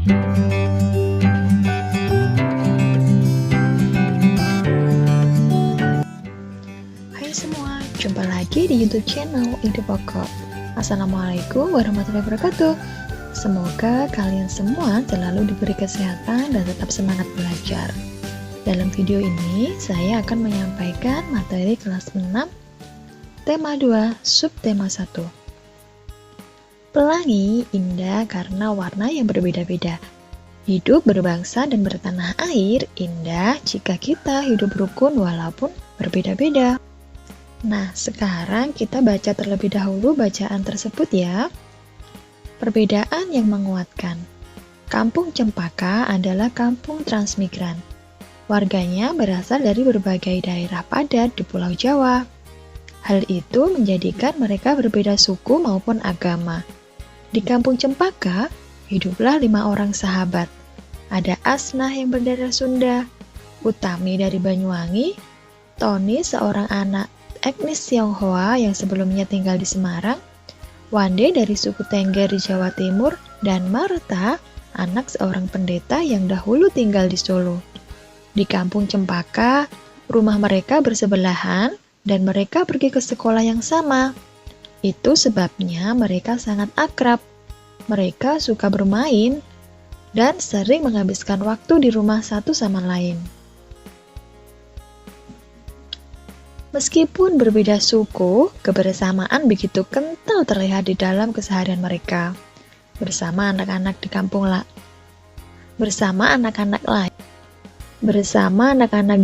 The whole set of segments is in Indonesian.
Hai semua, jumpa lagi di YouTube channel Ide Pokok. Assalamualaikum warahmatullahi wabarakatuh. Semoga kalian semua selalu diberi kesehatan dan tetap semangat belajar. Dalam video ini, saya akan menyampaikan materi kelas 6, tema 2, subtema 1. Pelangi indah karena warna yang berbeda-beda. Hidup berbangsa dan bertanah air indah jika kita hidup rukun walaupun berbeda-beda. Nah, sekarang kita baca terlebih dahulu bacaan tersebut ya. Perbedaan yang menguatkan. Kampung Cempaka adalah kampung transmigran. Warganya berasal dari berbagai daerah padat di Pulau Jawa. Hal itu menjadikan mereka berbeda suku maupun agama. Di kampung Cempaka, hiduplah 5 orang sahabat. Ada Asnah yang berdarah Sunda, Utami dari Banyuwangi, Tony seorang anak etnis Tionghoa yang sebelumnya tinggal di Semarang, Wande dari suku Tengger di Jawa Timur, dan Marta, anak seorang pendeta yang dahulu tinggal di Solo. Di kampung Cempaka, rumah mereka bersebelahan dan mereka pergi ke sekolah yang sama. Itu sebabnya mereka sangat akrab. Mereka suka bermain dan sering menghabiskan waktu di rumah satu sama lain. Meskipun berbeda suku, kebersamaan begitu kental terlihat di dalam keseharian mereka. Bersama anak-anak di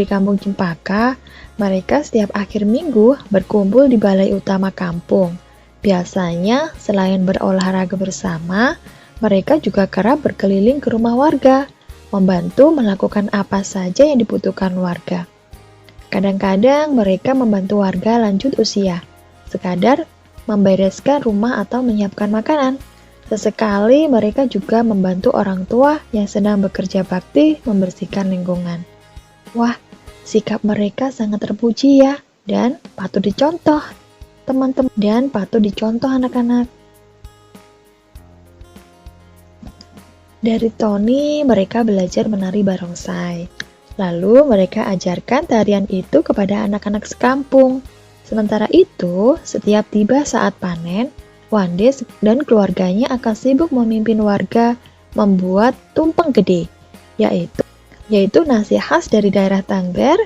kampung Cempaka, mereka setiap akhir minggu berkumpul di balai utama kampung. Biasanya, selain berolahraga bersama, mereka juga kerap berkeliling ke rumah warga, membantu melakukan apa saja yang dibutuhkan warga. Kadang-kadang mereka membantu warga lanjut usia, sekadar membereskan rumah atau menyiapkan makanan. Sesekali mereka juga membantu orang tua yang sedang bekerja bakti membersihkan lingkungan. Wah, sikap mereka sangat terpuji ya, dan patut dicontoh teman-teman, dan patut dicontoh anak-anak. Dari Tony, mereka belajar menari barongsai. Lalu mereka ajarkan tarian itu kepada anak-anak sekampung. Sementara itu, setiap tiba saat panen, Wande dan keluarganya akan sibuk memimpin warga membuat tumpeng gede, yaitu nasi khas dari daerah Tengger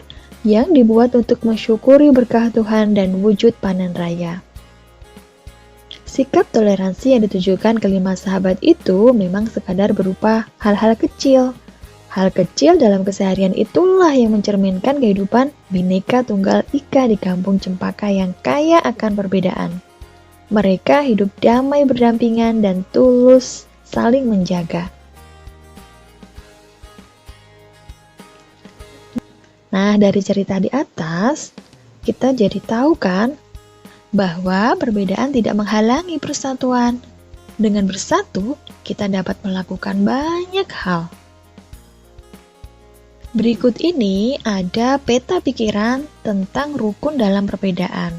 yang dibuat untuk mensyukuri berkah Tuhan dan wujud panen raya. Sikap toleransi yang ditujukan ke 5 sahabat itu memang sekadar berupa hal-hal kecil. Hal kecil dalam keseharian itulah yang mencerminkan kehidupan Bhinneka Tunggal Ika di kampung Cempaka yang kaya akan perbedaan. Mereka hidup damai berdampingan dan tulus saling menjaga. Nah, dari cerita di atas, kita jadi tahu kan bahwa perbedaan tidak menghalangi persatuan. Dengan bersatu, kita dapat melakukan banyak hal. Berikut ini ada peta pikiran tentang rukun dalam perbedaan.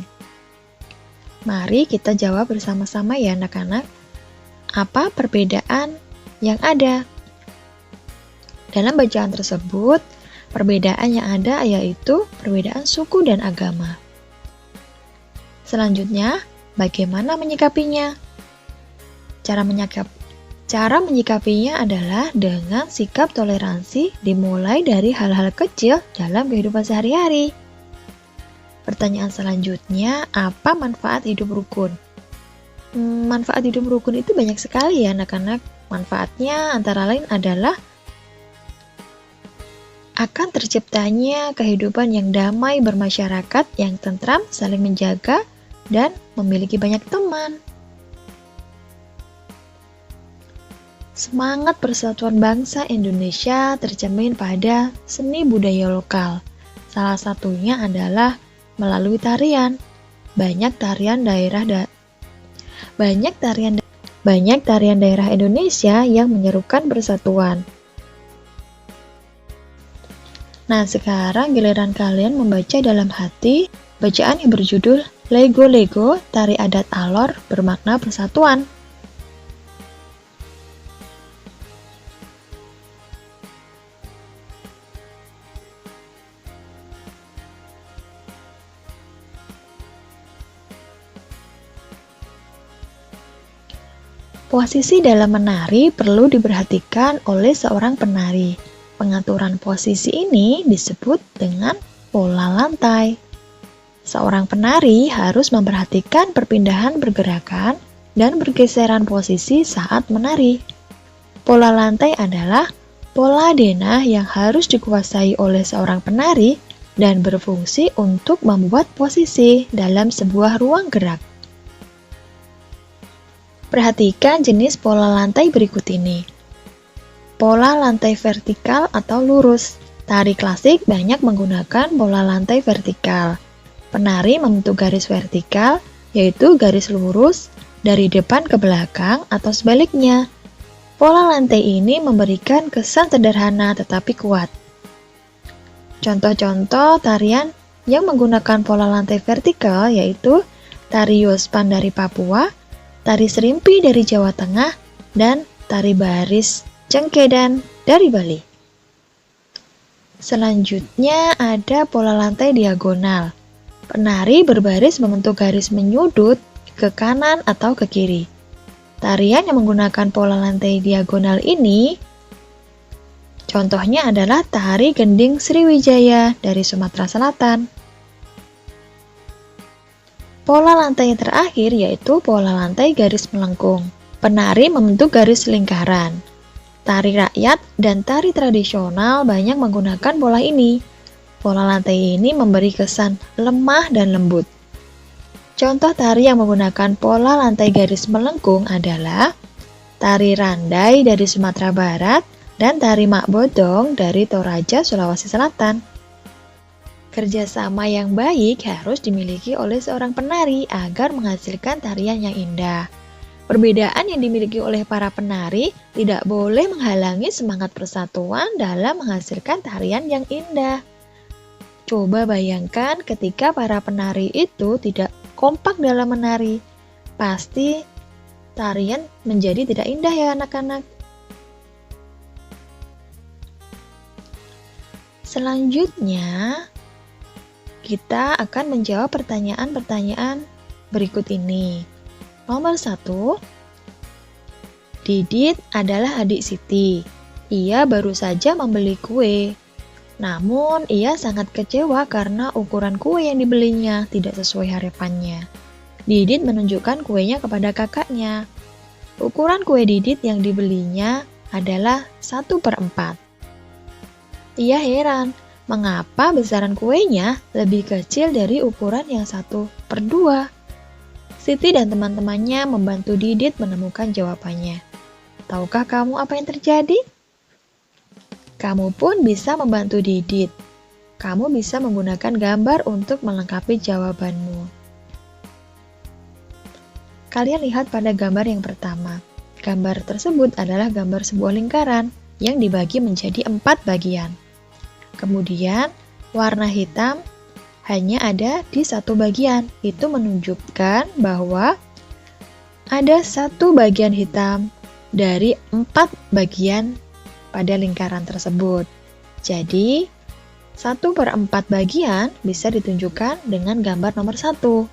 Mari kita jawab bersama-sama ya anak-anak. Apa perbedaan yang ada? Dalam bacaan tersebut, perbedaan yang ada yaitu perbedaan suku dan agama. Selanjutnya, bagaimana menyikapinya? Cara menyikapinya adalah dengan sikap toleransi dimulai dari hal-hal kecil dalam kehidupan sehari-hari. Pertanyaan selanjutnya, apa manfaat hidup rukun? Manfaat hidup rukun itu banyak sekali ya anak-anak. Manfaatnya antara lain adalah akan terciptanya kehidupan yang damai bermasyarakat, yang tentram, saling menjaga, dan memiliki banyak teman. Semangat persatuan bangsa Indonesia tercermin pada seni budaya lokal. Salah satunya adalah melalui tarian. Banyak tarian daerah Indonesia yang menyerukan persatuan. Nah, sekarang giliran kalian membaca dalam hati bacaan yang berjudul Lego-Lego Tari Adat Alor bermakna persatuan. Posisi dalam menari perlu diperhatikan oleh seorang penari. Pengaturan posisi ini disebut dengan pola lantai. Seorang penari harus memperhatikan perpindahan pergerakan dan pergeseran posisi saat menari. Pola lantai adalah pola denah yang harus dikuasai oleh seorang penari dan berfungsi untuk membuat posisi dalam sebuah ruang gerak. Perhatikan jenis pola lantai berikut ini. Pola lantai vertikal atau lurus. Tari klasik banyak menggunakan pola lantai vertikal. Penari membentuk garis vertikal, yaitu garis lurus dari depan ke belakang atau sebaliknya. Pola lantai ini memberikan kesan sederhana tetapi kuat. Contoh-contoh tarian yang menggunakan pola lantai vertikal yaitu tari Yospan dari Papua, tari Serimpi dari Jawa Tengah, dan tari baris Cengkedan dari Bali. Selanjutnya ada pola lantai diagonal. Penari berbaris membentuk garis menyudut ke kanan atau ke kiri. Tarian yang menggunakan pola lantai diagonal ini contohnya adalah tari Gending Sriwijaya dari Sumatera Selatan. Pola lantai yang terakhir yaitu pola lantai garis melengkung. Penari membentuk garis lingkaran. Tari rakyat dan tari tradisional banyak menggunakan pola ini. Pola lantai ini memberi kesan lemah dan lembut. Contoh tari yang menggunakan pola lantai garis melengkung adalah tari Randai dari Sumatera Barat dan tari Mak Bodong dari Toraja, Sulawesi Selatan. Kerjasama yang baik harus dimiliki oleh seorang penari agar menghasilkan tarian yang indah. Perbedaan yang dimiliki oleh para penari tidak boleh menghalangi semangat persatuan dalam menghasilkan tarian yang indah. Coba bayangkan ketika para penari itu tidak kompak dalam menari. Pasti tarian menjadi tidak indah ya anak-anak. Selanjutnya, kita akan menjawab pertanyaan-pertanyaan berikut ini. Nomor 1, Didit adalah adik Siti. Ia baru saja membeli kue. Namun, ia sangat kecewa karena ukuran kue yang dibelinya tidak sesuai harapannya. Didit menunjukkan kuenya kepada kakaknya. Ukuran kue Didit yang dibelinya adalah 1/4. Ia heran, mengapa besaran kuenya lebih kecil dari ukuran yang 1/2. Siti dan teman-temannya membantu Didit menemukan jawabannya. Tahukah kamu apa yang terjadi? Kamu pun bisa membantu Didit. Kamu bisa menggunakan gambar untuk melengkapi jawabanmu. Kalian lihat pada gambar yang pertama. Gambar tersebut adalah gambar sebuah lingkaran yang dibagi menjadi 4 bagian. Kemudian, warna hitam hanya ada di 1 bagian. Itu menunjukkan bahwa ada 1 bagian hitam dari 4 bagian pada lingkaran tersebut. Jadi, 1/4 bagian bisa ditunjukkan dengan gambar nomor 1.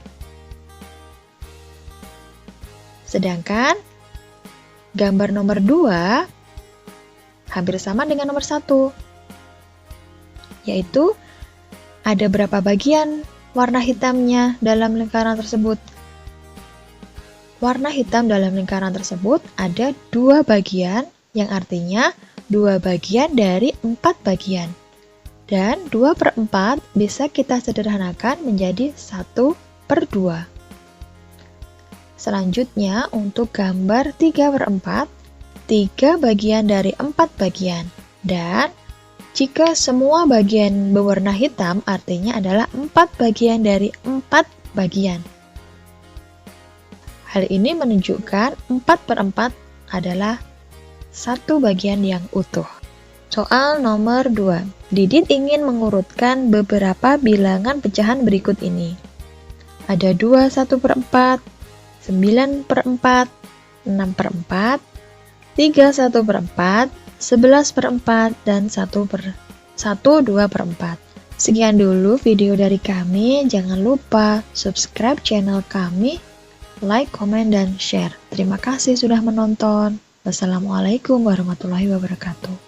Sedangkan, gambar nomor 2 hampir sama dengan nomor 1. Yaitu, ada berapa bagian warna hitamnya dalam lingkaran tersebut? Warna hitam dalam lingkaran tersebut ada 2 bagian, yang artinya 2 bagian dari 4 bagian. Dan 2/4 bisa kita sederhanakan menjadi 1/2. Selanjutnya untuk gambar 3/4, 3 bagian dari 4 bagian. Dan jika semua bagian berwarna hitam artinya adalah 4 bagian dari 4 bagian. Hal ini menunjukkan 4/4 adalah 1 bagian yang utuh. Soal nomor 2. Didit ingin mengurutkan beberapa bilangan pecahan berikut ini. Ada 2 1/4, 9/4, 6/4, 3 1/4, 11/4, dan 1/2/4. Sekian dulu video dari kami. Jangan lupa subscribe channel kami, like, komen, dan share. Terima kasih sudah menonton. Wassalamualaikum warahmatullahi wabarakatuh.